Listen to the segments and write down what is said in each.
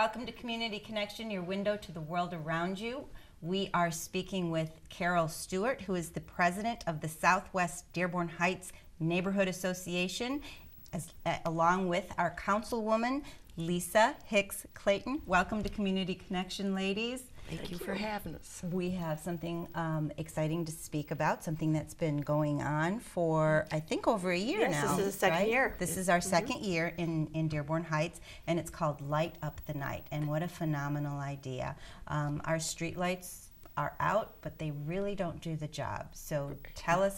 Welcome to Community Connection, your window to the world around you. We are speaking with Carol Stewart, who is the president of the Southwest Dearborn Heights Neighborhood Association, along with our councilwoman, Lisa Hicks-Clayton. Welcome to Community Connection, ladies. Thank you for having us. We have something exciting to speak about, something that's been going on for, I think, over a year now. Yes, this is the second year. This is our second year in Dearborn Heights, and it's called Light Up the Night, and what a phenomenal idea. Our street lights are out, but they really don't do the job. So tell us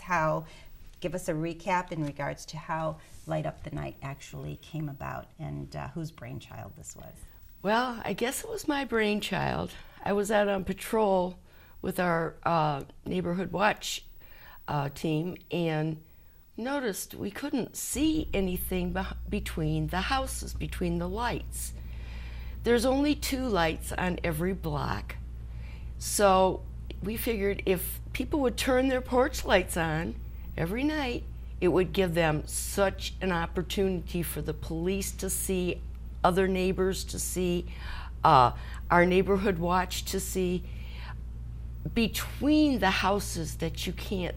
give us a recap in regards to how Light Up the Night actually came about, and whose brainchild this was. Well, I guess it was my brainchild. I was out on patrol with our neighborhood watch team and noticed we couldn't see anything between the houses, between the lights. There's only 2 lights on every block. So we figured if people would turn their porch lights on every night, it would give them such an opportunity for the police to see, other neighbors to see, our neighborhood watch to see, between the houses that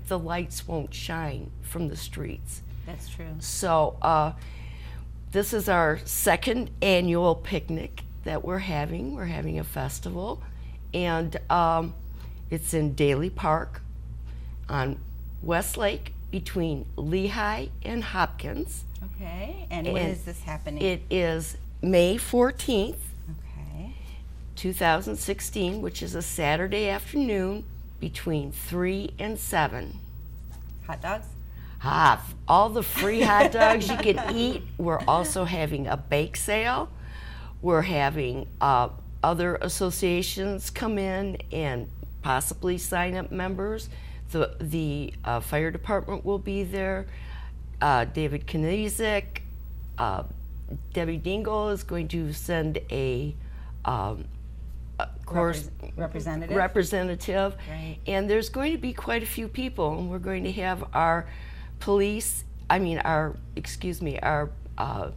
the lights won't shine from the streets. That's true. So this is our second annual picnic that we're having. We're having a festival, and it's in Daly Park on West Lake between Lehigh and Hopkins. Okay, and when is this happening? It is May 14th. 2016, which is a Saturday afternoon between 3 and 7. Hot dogs? All the free hot dogs you can eat. We're also having a bake sale. We're having other associations come in and possibly sign up members. The fire department will be there. David Kniezek, Debbie Dingle is going to send a representative, right. And there's going to be quite a few people, and we're going to have our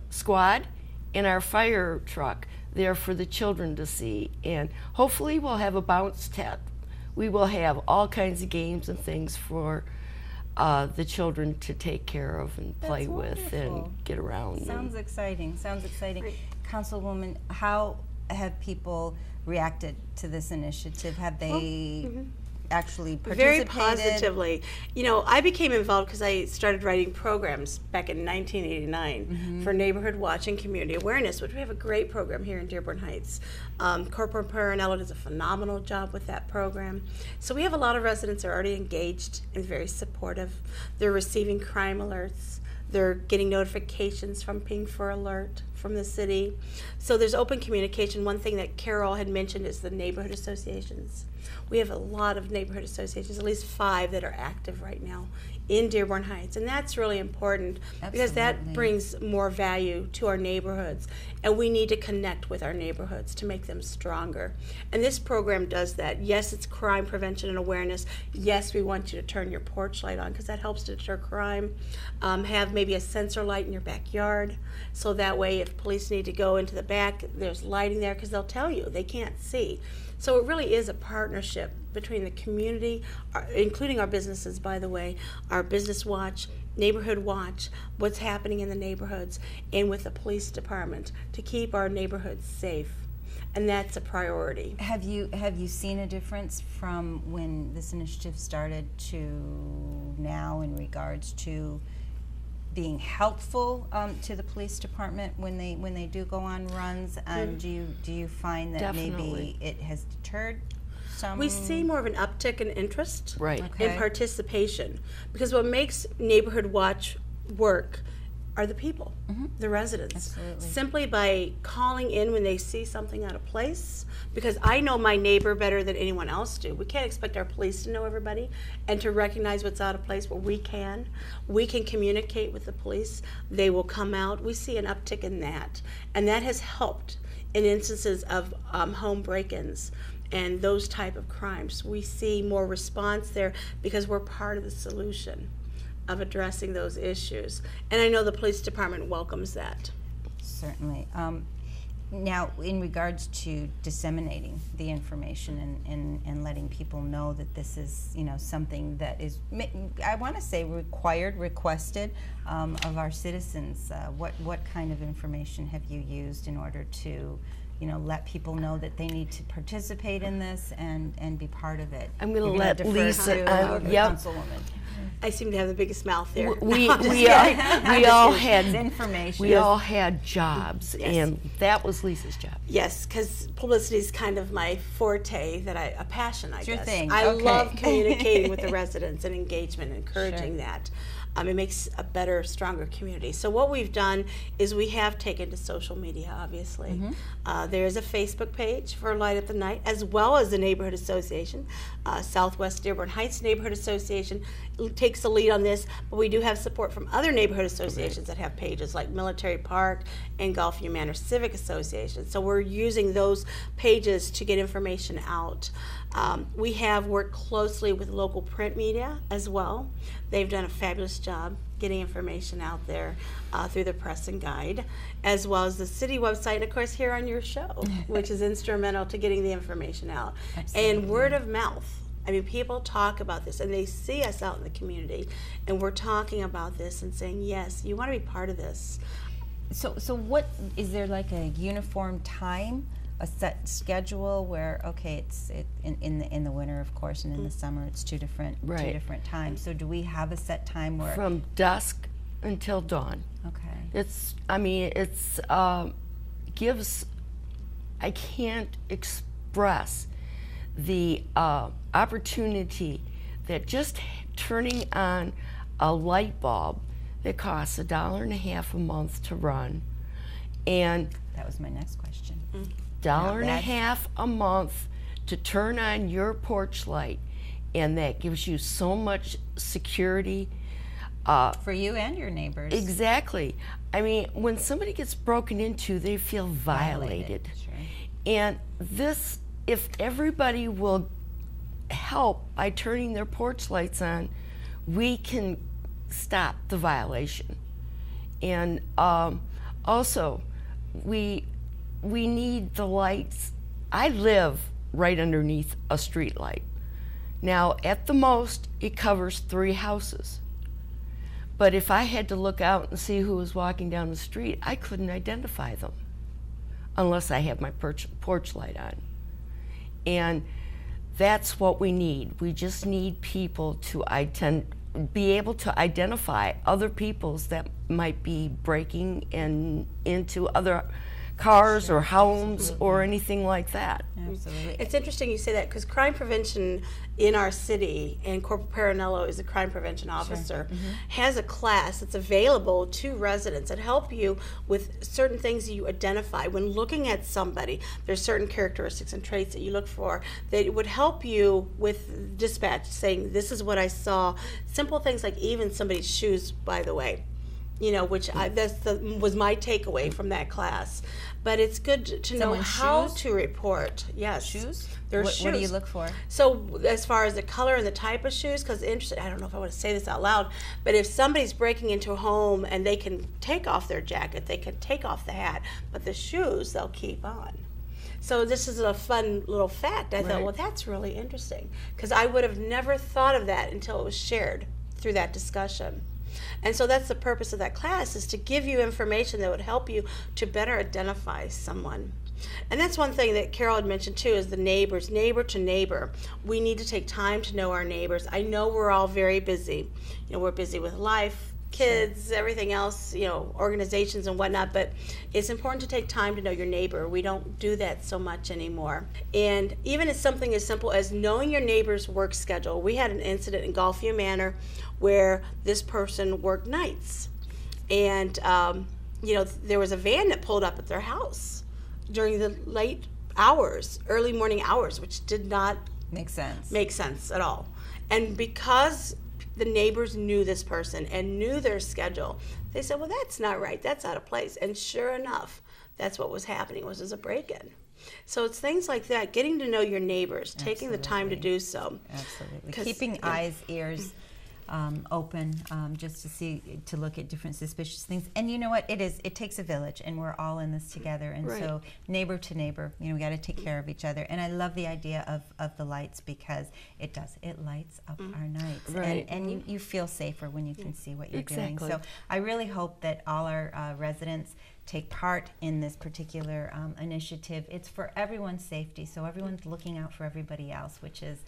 squad and our fire truck there for the children to see, and hopefully we'll have a bounce tap. We will have all kinds of games and things for the children to take care of and play with and get around. Sounds exciting. Right. Councilwoman, how have people reacted to this initiative? Have they actually participated? Very positively. You know, I became involved because I started writing programs back in 1989 for Neighborhood Watch and Community Awareness, which we have a great program here in Dearborn Heights. Corporal Parinello does a phenomenal job with that program. So we have a lot of residents that are already engaged and very supportive. They're receiving crime alerts. They're getting notifications from Ping for Alert from the city. So there's open communication. One thing that Carol had mentioned is the neighborhood associations. We have a lot of neighborhood associations, at least 5 that are active right now in Dearborn Heights. And that's really important because that brings more value to our neighborhoods. And we need to connect with our neighborhoods to make them stronger. And this program does that. Yes, it's crime prevention and awareness. Yes, we want you to turn your porch light on because that helps to deter crime. Have maybe a sensor light in your backyard so that way if police need to go into the back, there's lighting there because they'll tell you they can't see. So it really is a partnership between the community, including our businesses, by the way, our Business Watch, Neighborhood Watch, what's happening in the neighborhoods, and with the police department to keep our neighborhoods safe. And that's a priority. Have you seen a difference from when this initiative started to now in regards to being helpful to the police department when they do go on runs? Do you find that Definitely. maybe it has deterred some? We see more of an uptick in interest Okay. and participation because what makes Neighborhood Watch work are the people, the residents. Absolutely. Simply by calling in when they see something out of place, because I know my neighbor better than anyone else do. We can't expect our police to know everybody and to recognize what's out of place, but we can. We can communicate with the police. They will come out. We see an uptick in that, and that has helped in instances of home break-ins and those type of crimes. We see more response there because we're part of the solution of addressing those issues. And I know the police department welcomes that. Certainly. Now, in regards to disseminating the information and letting people know that this is, something that is, I want to say, requested of our citizens, what kind of information have you used in order to, let people know that they need to participate in this and be part of it? I'm going to let Lisa, Councilwoman. I seem to have the biggest mouth there. We all had information. We all had jobs, Yes. and that was Lisa's job. Yes, because publicity is kind of my forte, a passion, I guess. Your thing. I Okay. love communicating with the residents and engagement and encouraging Sure. that. It makes a better, stronger community. So what we've done is we have taken to social media, obviously. Mm-hmm. There's a Facebook page for Light Up the Night, as well as the Neighborhood Association. Southwest Dearborn Heights Neighborhood Association takes the lead on this, but we do have support from other neighborhood associations that have pages, like Military Park and Gulfview Manor Civic Association. So we're using those pages to get information out. We have worked closely with local print media as well. They've done a fabulous job getting information out there through the press and guide, as well as the city website, and of course here on your show, which is instrumental to getting the information out. Absolutely. And word of mouth. I mean, people talk about this, and they see us out in the community, and we're talking about this and saying, yes, you want to be part of this. So what is there, like a uniform time, a set schedule where it's in the winter, of course, and in the summer it's two different times. So do we have a set time where From dusk until dawn. Okay. Gives, I can't express the opportunity that just turning on a light bulb that costs $1.50 a month to run, and That was my next question. $1.50 a month to turn on your porch light, and that gives you so much security. For you and your neighbors. Exactly. I mean, when somebody gets broken into, they feel violated. Sure. And this, if everybody will help by turning their porch lights on, we can stop the violation. And also, we need the lights. I live right underneath a street light. Now, at the most, it covers 3 houses. But if I had to look out and see who was walking down the street, I couldn't identify them unless I have my porch light on. And that's what we need. We just need people to be able to identify other peoples that might be breaking into other cars or homes or anything like that. Absolutely. It's interesting you say that, because crime prevention in our city, and Corporal Parinello is a crime prevention officer, has a class that's available to residents that help you with certain things that you identify. When looking at somebody, there's certain characteristics and traits that you look for that would help you with dispatch, saying, this is what I saw. Simple things like even somebody's shoes, by the way. Which was my takeaway from that class. But it's good to know Someone's how shoes? to report. Yes. Shoes? There's What do you shoes. look for? So as far as the color and the type of shoes, because I don't know if I want to say this out loud, but if somebody's breaking into a home and they can take off their jacket, they can take off the hat, but the shoes they'll keep on. So this is a fun little fact. I thought, well, that's really interesting, because I would have never thought of that until it was shared through that discussion. And so that's the purpose of that class, is to give you information that would help you to better identify someone. And that's one thing that Carol had mentioned too, is the neighbors, neighbor to neighbor. We need to take time to know our neighbors. I know we're all very busy. We're busy with life, kids, everything else, organizations and whatnot, but it's important to take time to know your neighbor. We don't do that so much anymore. And even as something as simple as knowing your neighbor's work schedule. We had an incident in Gulfview Manor where this person worked nights. And, there was a van that pulled up at their house during the late hours, early morning hours, which did not Makes sense. make sense at all. And because the neighbors knew this person and knew their schedule, they said, well, that's not right, that's out of place. And sure enough, that's what was happening, was a break-in. So it's things like that, getting to know your neighbors, taking the time to do so. Absolutely. Keeping eyes, ears open just to look at different suspicious things. And you know what? It takes a village, and we're all in this together. And Right. so neighbor to neighbor, we got to take care of each other. And I love the idea of the lights, because it lights up our nights. Right. And you feel safer when you can see what you're doing. Exactly. So I really hope that all our residents take part in this particular initiative. It's for everyone's safety, so everyone's looking out for everybody else, which is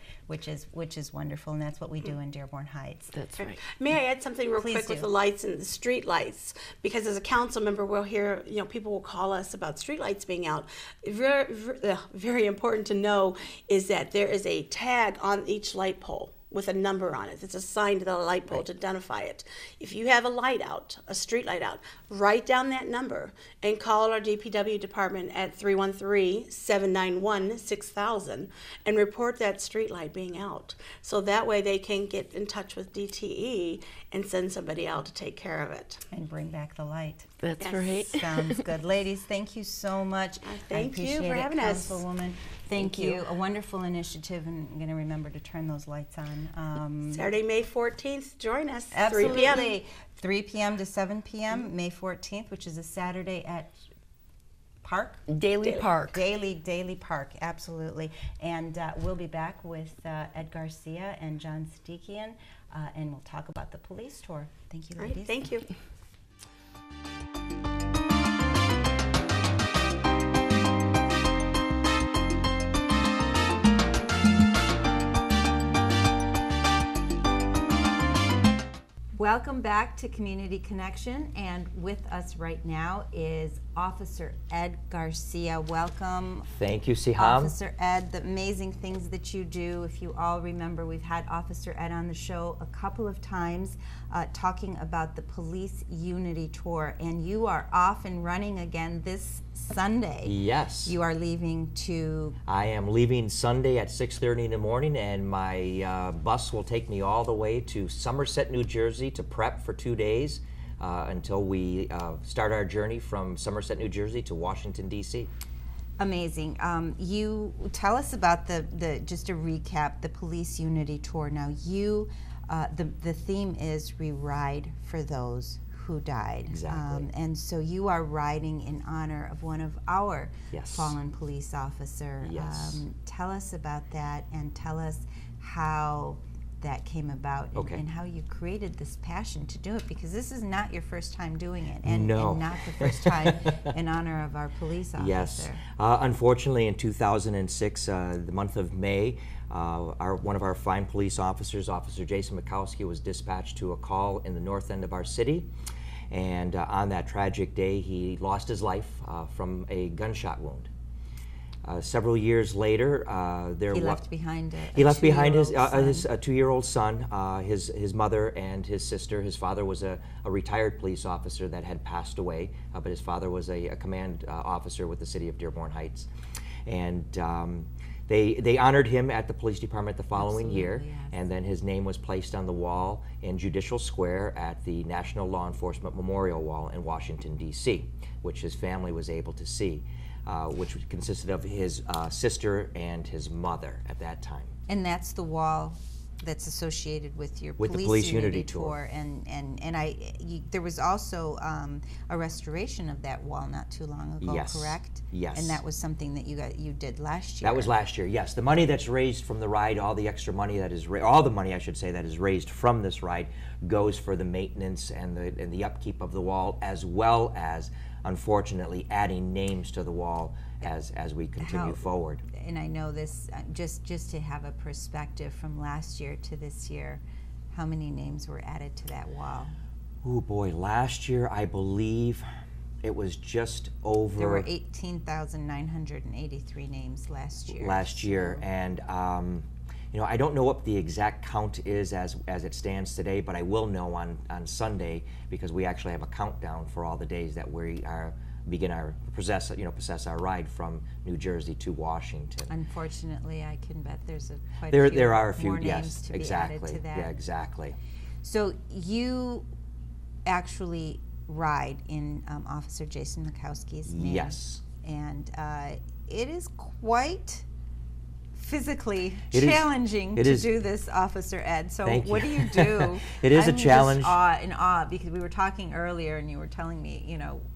wonderful, and that's what we do in Dearborn Heights. That's right. May I add something real Please quick do. with the lights and the street lights? Because as a council member, we'll hear, people will call us about street lights being out. Very important to know is that there is a tag on each light pole with a number on it. It's assigned to the light pole to identify it. If you have a light out, a street light out, write down that number and call our DPW department at 313-791-6000 and report that street light being out. So that way they can get in touch with DTE and send somebody out to take care of it. And bring back the light. That's Yes. right. Sounds good. Ladies, thank you so much. Thank I you appreciate for it, having us. Councilwoman. Thank you. A wonderful initiative, and I'm going to remember to turn those lights on. Saturday, May 14th, join us, 3 Absolutely. p.m. 3 p.m. to 7 p.m., May 14th, which is a Saturday at Park? Daily Park. Daily Park, absolutely. And we'll be back with Ed Garcia and John Sadikian, and we'll talk about the police tour. Thank you, All ladies. right, thank you. Welcome back to Community Connection, and with us right now is Officer Ed Garcia. Welcome. Thank you, Siham. Officer Ed, the amazing things that you do. If you all remember, we've had Officer Ed on the show a couple of times talking about the Police Unity Tour, and you are off and running again this Sunday. Yes. You are leaving to... I am leaving Sunday at 6:30 in the morning, and my bus will take me all the way to Somerset, New Jersey to prep for 2 days until we start our journey from Somerset, New Jersey to Washington, D.C. Amazing. You tell us about the just a recap, the Police Unity Tour. Now you, the theme is We Ride for Those Who Died. Exactly. And so you are riding in honor of one of our Yes. fallen police officer. Yes. Tell us about that, and tell us how that came about, and, Okay. and how you created this passion to do it, because this is not your first time doing it, and, No. and not the first time in honor of our police officer. Yes. Unfortunately, in 2006, the month of May, one of our fine police officers, Officer Jason Mikowski, was dispatched to a call in the north end of our city. And on that tragic day, he lost his life from a gunshot wound. Several years later, He left behind He left behind his two-year-old 2-year-old son, his mother and his sister. His father was a retired police officer that had passed away, but his father was a command officer with the city of Dearborn Heights. And they honored him at the police department the following year, Absolutely, yes. and then his name was placed on the wall in Judicial Square at the National Law Enforcement Memorial Wall in Washington, D.C., which his family was able to see. Which consisted of his sister and his mother at that time. And that's the wall that's associated with your With the Police Police Unity Unity Tour. And there was also a restoration of that wall not too long ago, Yes. correct? Yes. And that was something that you did last year. That was last year, yes. The money that's raised from the ride, all the extra money that is, all the money I should say that is raised from this ride goes for the maintenance and the upkeep of the wall, as well as, unfortunately, adding names to the wall as we continue forward. And I know this, just to have a perspective from last year to this year, how many names were added to that wall? Oh boy, last year I believe it was just over... There were 18,983 names last year. Last year, and I don't know what the exact count is as it stands today, but I will know on Sunday, because we actually have a countdown for all the days that we possess our ride from New Jersey to Washington. Unfortunately, I can bet there's quite a few There are a few, more names yes, to exactly. be added to that. Yeah, exactly. So you actually ride in Officer Jason Mikowski's name. Yes. And it is quite physically It is- challenging it to is. do this, Officer Ed. So Thank what you. do you do? It is a I'm challenge. Just in awe because we were talking earlier and you were telling me,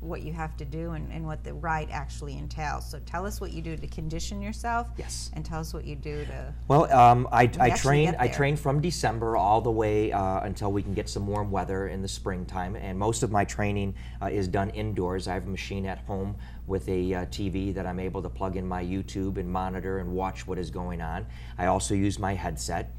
what you have to do and what the ride actually entails. So tell us what you do to condition yourself. Yes. And tell us what you do to. Well, I actually get I there. train from December all the way until we can get some warm weather in the springtime, and most of my training is done indoors. I have a machine at home with a TV that I'm able to plug in my YouTube and monitor and watch what is going on. I also use my headset.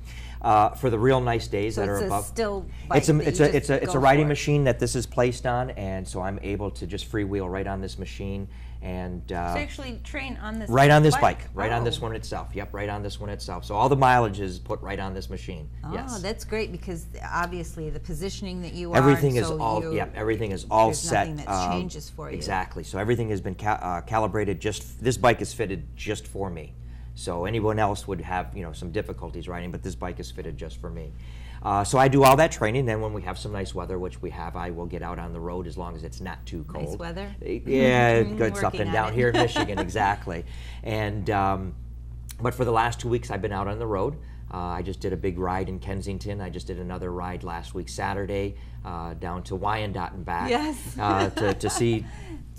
For the real nice days So that are it's a above. still It's a bike it's that a you it's just a it's go a riding for. machine that this is placed on, and so I'm able to just freewheel right on this machine and. So actually train on this. Right on this bike, right on this Oh. one itself. Yep, right on this one itself. So all the mileage is put right on this machine. Oh, Yes. that's great because obviously the positioning that you are. Everything and is so all. you, Yep, everything is all there's set. nothing that changes for you. Exactly. So everything has been calibrated. This bike is fitted just for me. So anyone else would have some difficulties riding, but this bike is fitted just for me. So I do all that training. Then when we have some nice weather, which we have, I will get out on the road as long as it's not too cold. Nice weather? Yeah, it gets up Working and on down it. here in Michigan, exactly. And but for the last 2 weeks, I've been out on the road. I just did a big ride in Kensington. I just did another ride last week, Saturday, down to Wyandotte and back. Yes. To see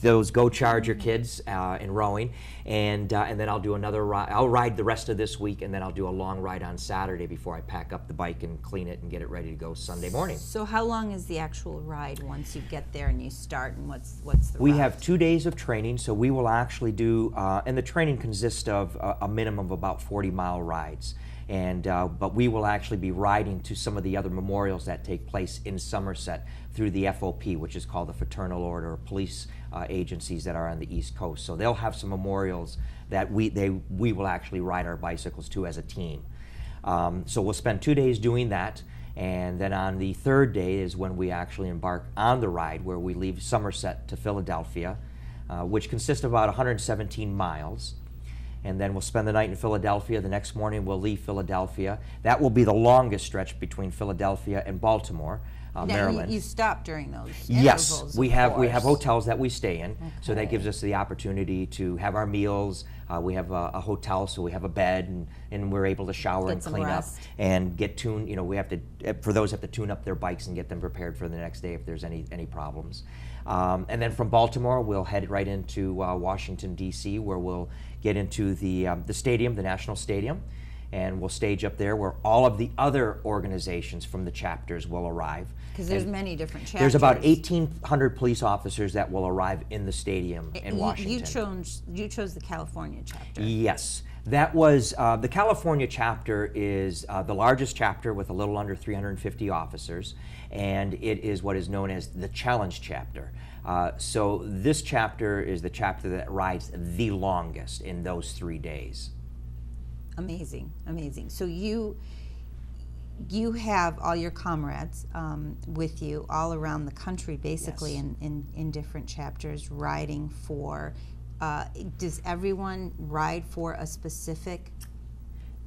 those Go Charger kids in rowing, and then I'll do another ride. I'll ride the rest of this week, and then I'll do a long ride on Saturday before I pack up the bike and clean it and get it ready to go Sunday morning. So how long is the actual ride once you get there and you start, and what's the We route? have 2 days of training, so we will actually do, and the training consists of a minimum of about 40-mile rides. And but we will actually be riding to some of the other memorials that take place in Somerset through the FOP, which is called the Fraternal Order of Police agencies that are on the East Coast. So they'll have some memorials that we will actually ride our bicycles to as a team. So we'll spend 2 days doing that, and then on the third day is when we actually embark on the ride, where we leave Somerset to Philadelphia, which consists of about 117 miles. And then we'll spend the night in Philadelphia. The next morning we'll leave Philadelphia. That will be the longest stretch between Philadelphia and Baltimore, Now, Maryland. You stop during those Yes, intervals, we of have course. hotels that we stay in, so that Okay. gives us the opportunity to have our meals. We have a hotel, so we have a bed, and we're able to shower Get and some clean rest. up and get tuned. We have to, for those who have to tune up their bikes and get them prepared for the next day if there's any problems. And then from Baltimore, we'll head right into Washington D.C., where we'll get into the stadium, the National Stadium, and we'll stage up there where all of the other organizations from the chapters will arrive. Because there's many different chapters. There's about 1,800 police officers that will arrive in the stadium in Washington. You chose the California chapter. Yes, that was the California chapter is the largest chapter with a little under 350 officers, and it is what is known as the Challenge chapter. So this chapter is the chapter that rides the longest in those 3 days. Amazing, amazing. So you have all your comrades with you all around the country, basically, Yes. in different chapters, riding for. Does everyone ride for a specific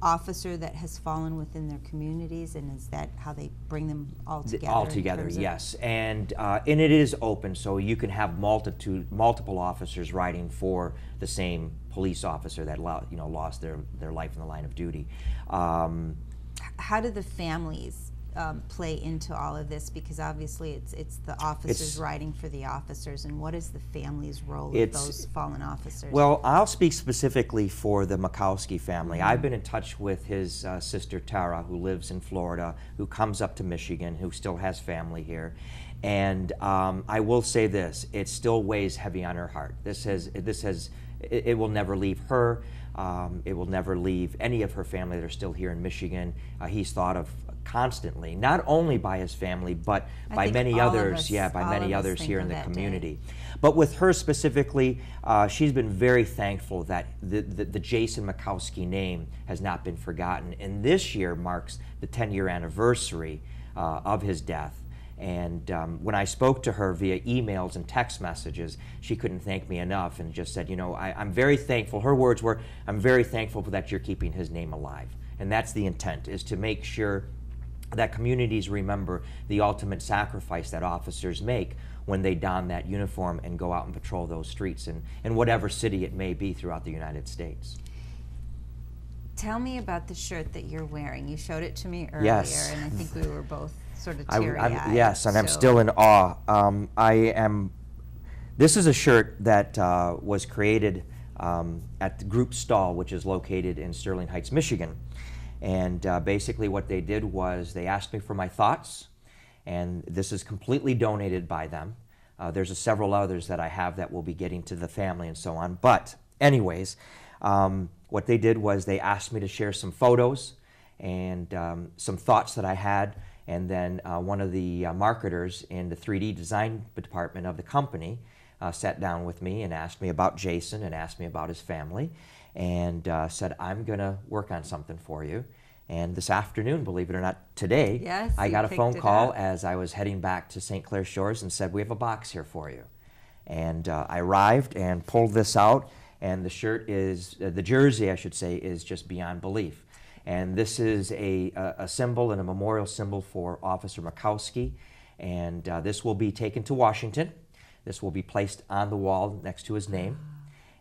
officer that has fallen within their communities, and is that how they bring them all together? All in together, terms of- yes, and it is open, so you can have multiple officers riding for the same police officer that lost their life in the line of duty. How do the families play into all of this? Because obviously it's the officers riding for the officers, and what is the family's role of those fallen officers? Well, I'll speak specifically for the Mikowski family. I've been in touch with his sister Tara, who lives in Florida, who comes up to Michigan, who still has family here. And I will say this, it still weighs heavy on her heart. It will never leave her. It will never leave any of her family that are still here in Michigan. He's thought of constantly, not only by his family, but by many others. By many others here in the community. But with her specifically, she's been very thankful that the Jason Mikowski name has not been forgotten. And this year marks the 10-year anniversary of his death. And when I spoke to her via emails and text messages, she couldn't thank me enough, and just said, I'm very thankful. Her words were, I'm very thankful that you're keeping his name alive. And that's the intent, is to make sure that communities remember the ultimate sacrifice that officers make when they don that uniform and go out and patrol those streets in whatever city it may be throughout the United States. Tell me about the shirt that you're wearing. You showed it to me earlier, Yes. and I think we were both sort of teary-eyed. Yes, and I'm still in awe. This is a shirt that was created at the Group Stall, which is located in Sterling Heights, Michigan. And basically what they did was they asked me for my thoughts, and this is completely donated by them. There's several others that I have that will be getting to the family and so on. But anyways, what they did was they asked me to share some photos and some thoughts that I had, and then one of the marketers in the 3D design department of the company sat down with me and asked me about Jason and asked me about his family, and said, I'm going to work on something for you. And this afternoon, believe it or not, today, Yes, I you got a picked phone it call up. as I was heading back to St. Clair Shores and said, we have a box here for you. And I arrived and pulled this out, and the shirt is, the jersey, I should say, is just beyond belief. And this is a symbol and a memorial symbol for Officer Mikowski, and this will be taken to Washington. This will be placed on the wall next to his name.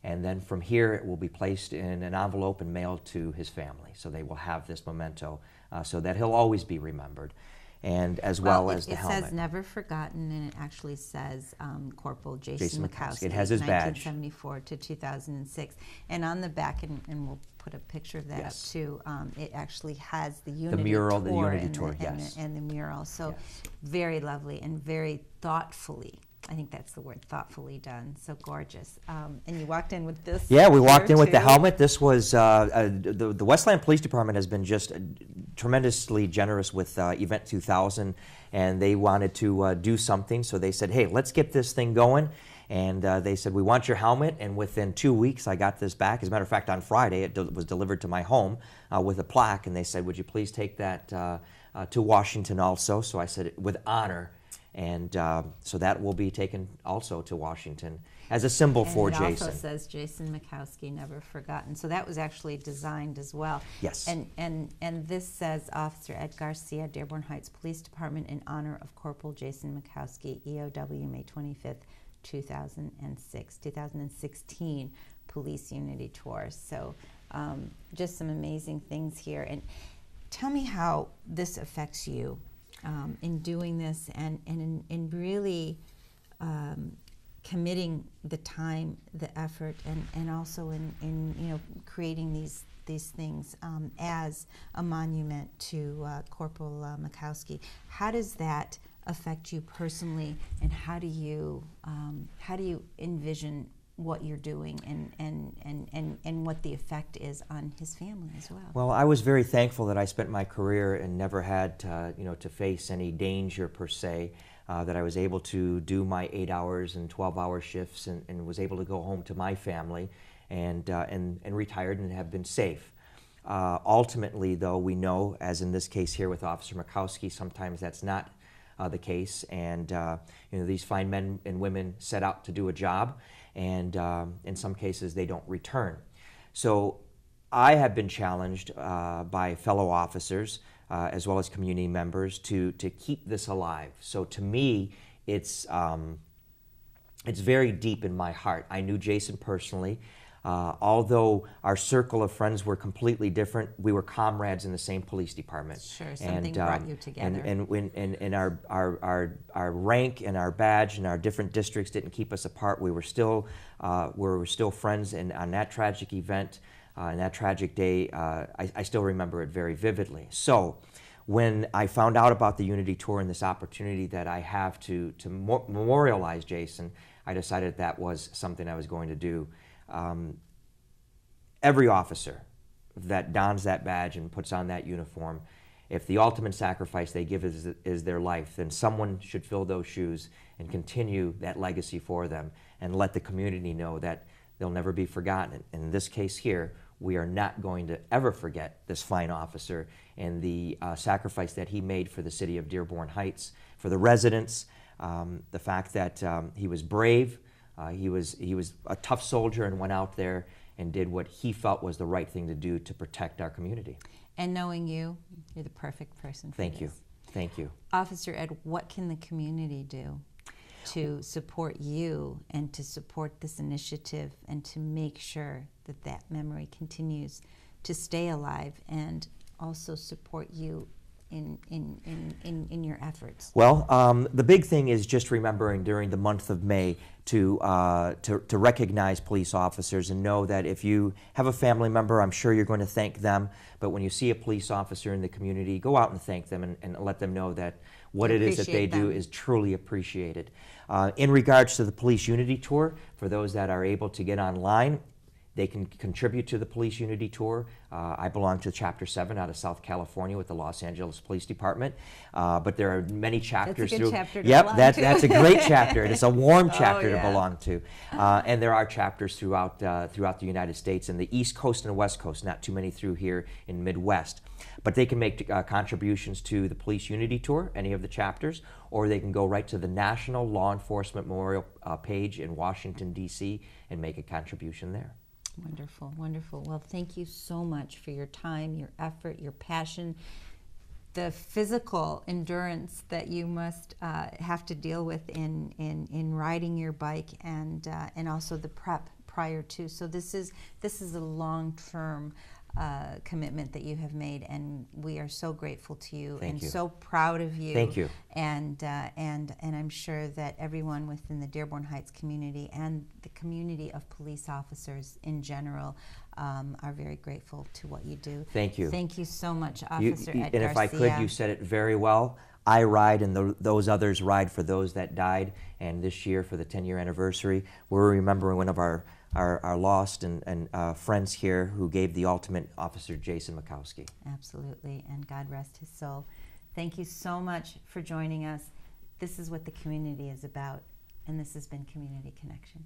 And then from here, it will be placed in an envelope and mailed to his family. So they will have this memento so that he'll always be remembered, and as well as the helmet. It says never forgotten, and it actually says Corporal Jason Mikowski. It has his badge. 1974 to 2006. And on the back, and we'll put a picture of that Yes. up too, it actually has the Unity mural, Tour. the Unity and Tour, the, yes. and the mural. So Yes. very lovely and very thoughtfully. I think that's the word, thoughtfully done. So gorgeous. And you walked in with this. Yeah, we walked here in with the too. helmet. This was, the Westland Police Department has been just tremendously generous with Event 2000, and they wanted to do something, so they said, hey, let's get this thing going. And they said, we want your helmet, and within 2 weeks I got this back. As a matter of fact, on Friday it was delivered to my home with a plaque, and they said, would you please take that to Washington also? So I said, with honor. And so that will be taken also to Washington as a symbol for Jason. And it also says Jason Mikowski, never forgotten. So that was actually designed as well. Yes. And this says Officer Ed Garcia, Dearborn Heights Police Department, in honor of Corporal Jason Mikowski, EOW, May 25th, 2016 Police Unity Tour. So just some amazing things here. And tell me how this affects you. In doing this and in really committing the time, the effort, and also in creating these things as a monument to Corporal Mikowski. How does that affect you personally, and how do you envision what you're doing and what the effect is on his family as well? Well, I was very thankful that I spent my career and never had to face any danger per se, that I was able to do my 8 hours and 12-hour shifts and was able to go home to my family and retired and have been safe. Ultimately, though, we know, as in this case here with Officer Mikowski, sometimes that's not the case, and these fine men and women set out to do a job, and in some cases they don't return. So I have been challenged by fellow officers as well as community members to keep this alive. So to me, it's very deep in my heart. I knew Jason personally. Although our circle of friends were completely different, we were comrades in the same police department. Sure, something brought you together. And our rank and our badge and our different districts didn't keep us apart. We were still friends. And on that tragic event, and that tragic day, I still remember it very vividly. So when I found out about the Unity Tour and this opportunity that I have to memorialize Jason, I decided that was something I was going to do. Every officer that dons that badge and puts on that uniform, if the ultimate sacrifice they give is their life, then someone should fill those shoes and continue that legacy for them and let the community know that they'll never be forgotten. In this case here, we are not going to ever forget this fine officer and the sacrifice that he made for the city of Dearborn Heights, for the residents, the fact that he was brave. He was a tough soldier and went out there and did what he felt was the right thing to do to protect our community. And knowing you, you're the perfect person for Thank you. this. Thank you. Officer Ed, what can the community do to support you and to support this initiative and to make sure that that memory continues to stay alive and also support you in your efforts? Well, the big thing is just remembering during the month of May to recognize police officers and know that if you have a family member, I'm sure you're going to thank them, but when you see a police officer in the community, go out and thank them and let them know that what it is that they do is truly appreciated. In regards to the Police Unity Tour, for those that are able to get online, they can contribute to the Police Unity Tour. I belong to Chapter 7 out of South California with the Los Angeles Police Department. But there are many chapters. That's a good chapter to Yep, belong that's a great chapter. It's a warm chapter yeah. to belong to. And there are chapters throughout the United States and the East Coast and West Coast, not too many through here in Midwest. But they can make contributions to the Police Unity Tour, any of the chapters, or they can go right to the National Law Enforcement Memorial page in Washington, D.C. and make a contribution there. Wonderful, wonderful. Well, thank you so much for your time, your effort, your passion, the physical endurance that you must have to deal with in riding your bike, and also the prep prior to. So this is a long-term commitment that you have made, and we are so grateful to you. Thank you. So proud of you. Thank you. And I'm sure that everyone within the Dearborn Heights community and the community of police officers in general are very grateful to what you do. Thank you. Thank you so much, Officer Ed And if I Garcia. could, you said it very well. I ride and those others ride for those that died. And this year, for the 10-year anniversary, we're remembering one of our lost and friends here who gave the ultimate, Officer Jason Mikowski. Absolutely, and God rest his soul. Thank you so much for joining us. This is what the community is about, and this has been Community Connection.